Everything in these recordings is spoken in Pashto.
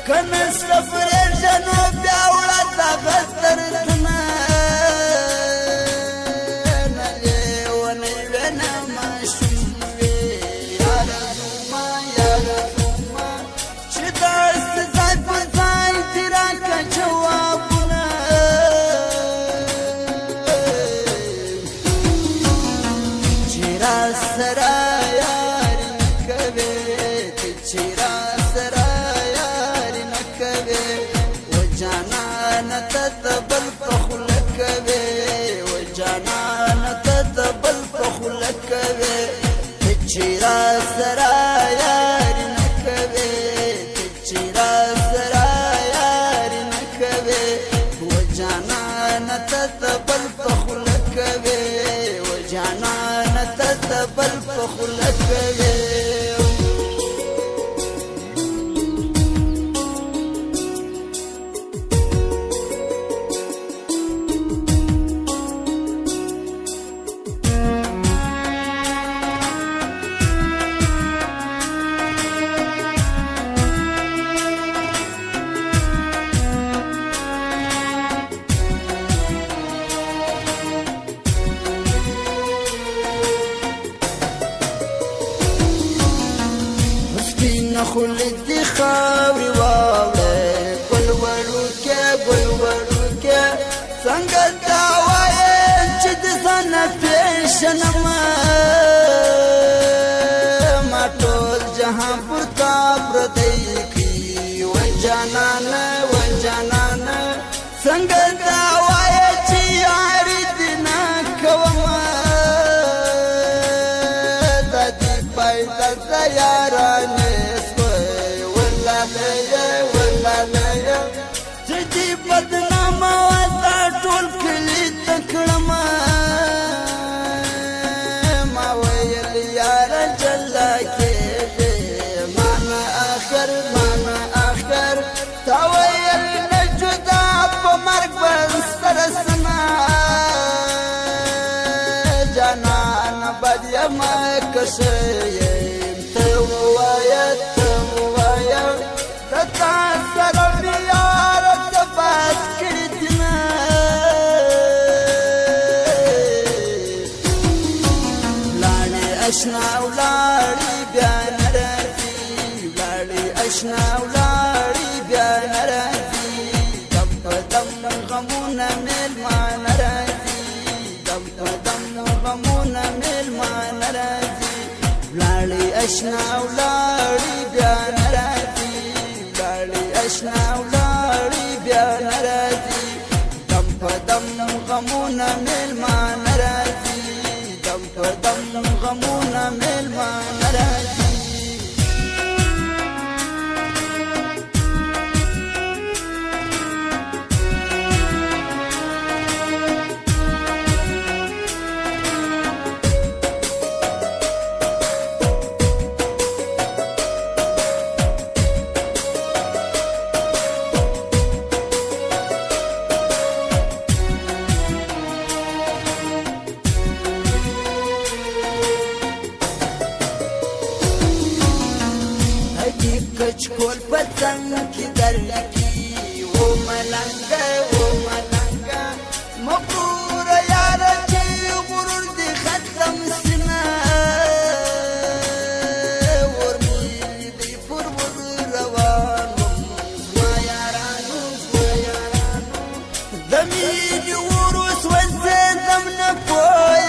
کنه سفر جنو بیا وړه تا غتر دنا نه ونه ونا ما شوې یار ما چې داست ځای په ځای تیرا کا جوابونه چیرې سره یار کوي چیرې سره یار کوي و جانان تتبل فخل کوي و جانان تتبل فخل کوي چیرې سره یار کوي چیرې سره یار کوي و جانان تتبل فخل کوي و جانان تتبل فخل کوي خلدي خاوري واوړې ګل وړوکې څنګه دا وایې چې د ځان پېژنم ما ټول جهان پر تا پردی کړي و جانان څنګه دا وایې چې یاري دې نه کوم د دې پیدا د یارانې جدي بدنام وتا ټول کلی تکړم ما ویل یار جلا کې معنا اخر تا ویل نه جدا په مرګ بستر سنا جانان بدیا ما کشه ته وایا تا سره یار ته بس کړی دنا لاړې آشنا ولاړې بیا ناراضي لاړې آشنا ولاړې بیا ناراضي دم په دم غمونه میلمان راځي دم په دم غمونه میلمان راځي لاړې آشنا ولاړې بیا ناراضي اشنا ولاړې بیا ناراضي دم په دم غمونه میلمان راځي دم په دم غمونه میلمان راځي کچکول پتنگ کی درکی وہ ملنگا مقرور یار چی غرور دی ختم سنا ورمی دی پر روانو زما یارانو دمینی وروس وزدم نپوی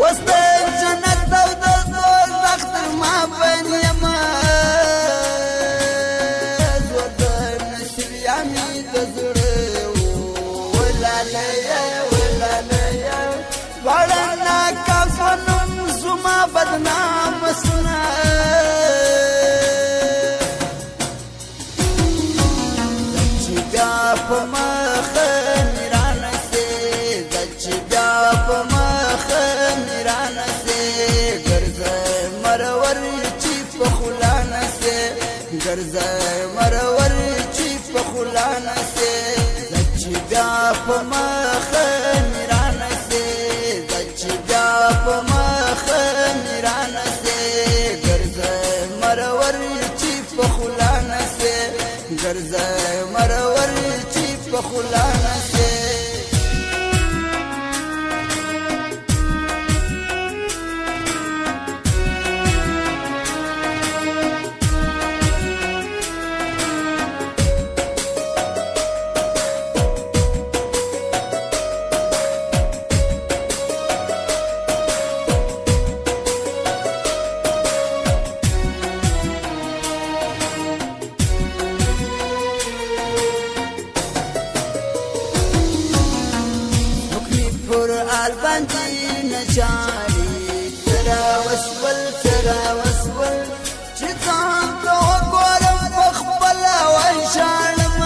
وسط جنت او د دوزخ تر ما بین یما زور د نصیب یامي د زړه ولاله وړانا کفنم زما بدنام سنا چې بیا په مخ میرانه سي چې بیا په مخ ګرځه مرور چې په خوله نسې زه چې بیا په مخه مې رانسې زه چې بیا په مخه مې رانسې ګرځه مرور چې په خوله نسې ګرځه مرور چې په خوله نسې باندې نچاري ترا وسول چې ځان ته وګورم په خپل وشانم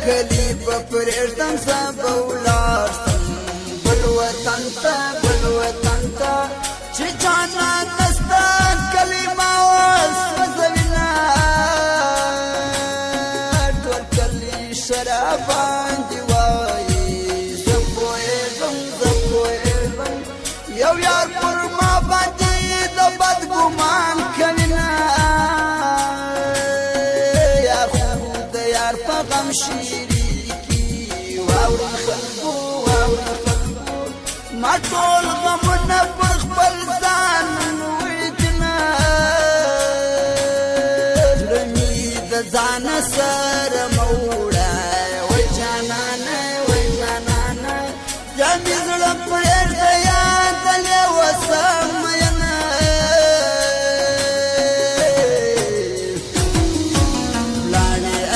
کلی په پرېږدم سبا ولاړم بل وطن ته چې جانان نسته کلمه وسوځوینه ټول کلی شرابان دي یو یار پر ما باندې د بد ګمان کوینه یار خو د یار په غم شریکي واوري خلکو ما ټول غمونه پر خپل ځان وړینه زړه مې د ځان سره موړه وای جانانه یا مې زړه پرېږده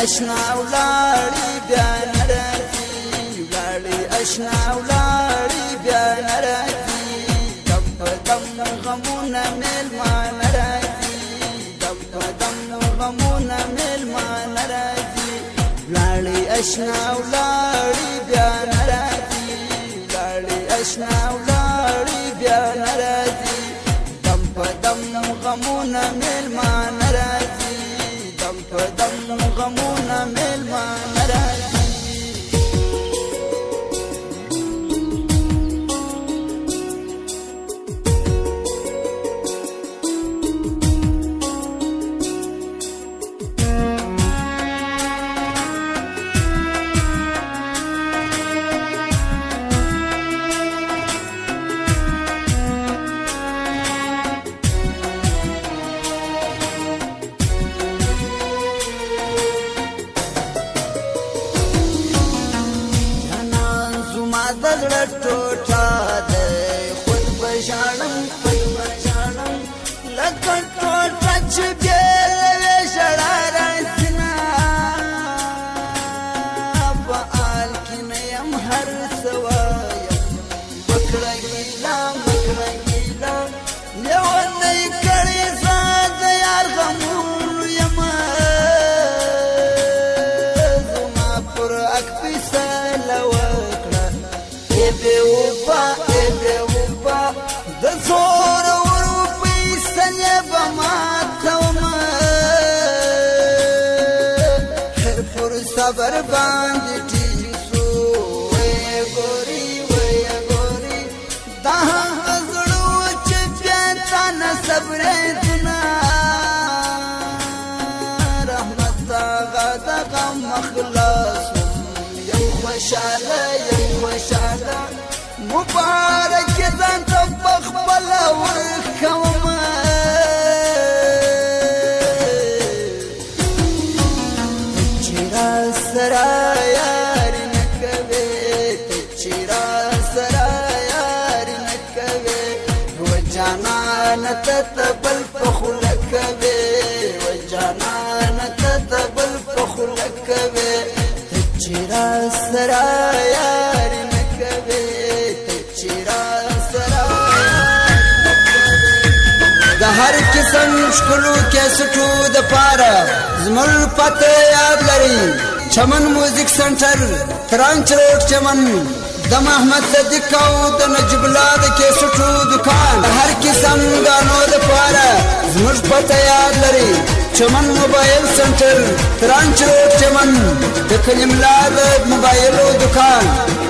اشنا ولاړې بیا نه راځي ولاړې اشنا ولاړې بیا نه راځي دم په دم غمونه میلمانه راځي دم په دم غمونه میلمانه راځي ولاړې اشنا ولاړې بیا نه راځي ولاړې اشنا ولاړې بیا نه راځي دم په دم غمونه میلمانه راځي دم په دم غمونه میلمانه راځي د زړه ټوټه ده خود بژاړم لکه ټوټه چې بېلوې ژړا راځي نه په حال کې نه یم هر څه وایم مکړه ګیله لیونۍ کړې زه د یار غمونو یمه زما پر اک فیصله وکړه ای بے وفا د زور ورپی سنې به ماتومه هر پر صبر باندې ټینګ شو وی ګوري دا هغه زړه و چې بیا تا نه صبرېدونه رحمت هغه د غم خلاص یم خوشحاله مبارک ځان ته په خپله ورکومه چې راسره یاري نه کوې ته چې راسره یاري نه کوې و جانانه ته بل په خوله کوې و جانانه ته بل په خوله کوې ته چې راسره یاري نه کوې د هر قسم ښکلو کیسټو دپاره زموږ پته یاد لرئ چمن موزیک سنټر کرانچ روډ چمن د محمد صدیق او د نجیب الله د کیسټو دکان هر قسم غانو د پاره زموږ پته یاد لري چمن موبایل سنټر ترانچ روډ چمن د کلیم الله د موبایلو دکان